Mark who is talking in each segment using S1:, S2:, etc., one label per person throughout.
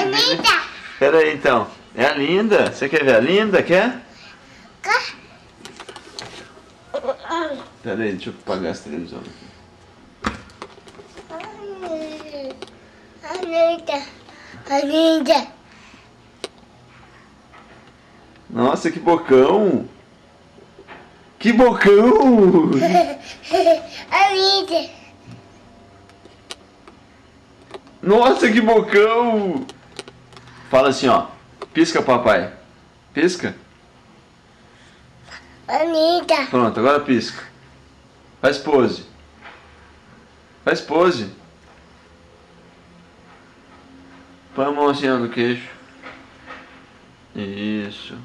S1: linda.
S2: Pera aí, então. É a Linda. Você quer ver a Linda? Quer? Pera aí, deixa eu apagar essa televisão aqui.
S1: A linda. A linda.
S2: Nossa, que bocão! Que bocão!
S1: A linda.
S2: Nossa, que bocão! Fala assim, ó. Pisca, papai. Pisca.
S1: A linda.
S2: Pronto, agora pisca. Faz pose. Faz pose. Põe a mão assim ó, no queixo. Isso.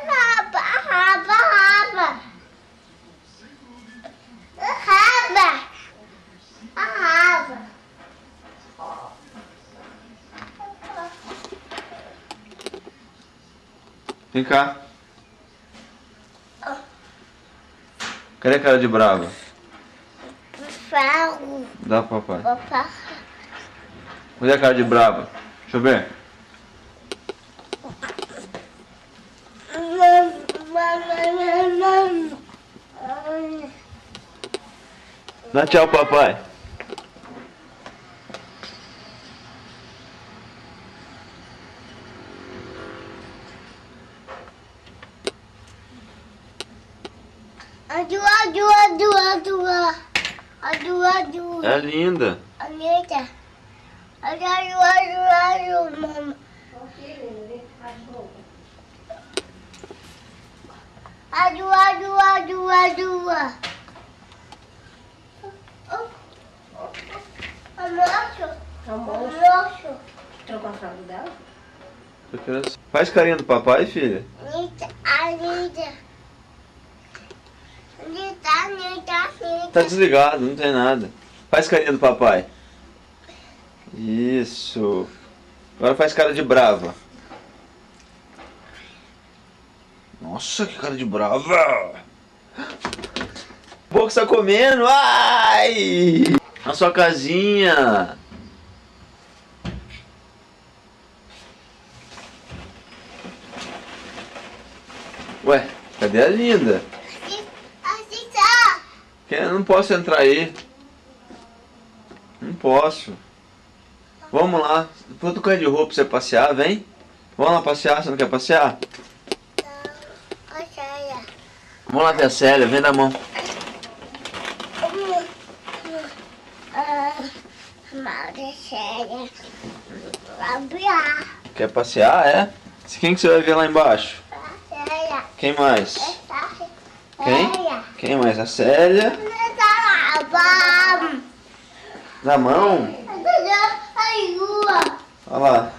S1: Raba, raba, raba. Raba. A raba.
S2: Vem cá. Cadê a cara de brava?
S1: Ferro.
S2: Dá pro papai.
S1: Papá.
S2: Cadê a cara de brava? Deixa eu ver. Dá tchau, papai.
S1: Adu, adu, adu, adu. Adu, adu.
S2: É linda.
S1: A linda. Adu, adu, adu, adu, mama. Adu, adu, adu, adu. Almoço.
S3: Trocou a fralda dela?
S2: Faz carinho do papai, filha.
S1: A linda. Linda.
S2: Tá desligado, não tem nada. Faz carinho do papai. Isso. Agora faz cara de brava. Nossa, que cara de brava. O boca está comendo. Ai! Na sua casinha. Ué, cadê a Linda?
S1: Assim tá.
S2: Eu não posso entrar aí. Não posso. Vamos lá. Vou trocar de roupa pra você passear, vem. Vamos lá passear, você não quer passear? Vamos lá ver a Célia, vem da mão. Quer passear, é? Quem que você vai ver lá embaixo? Quem mais? Quem? Quem mais? A Célia. Da mão? Olha lá.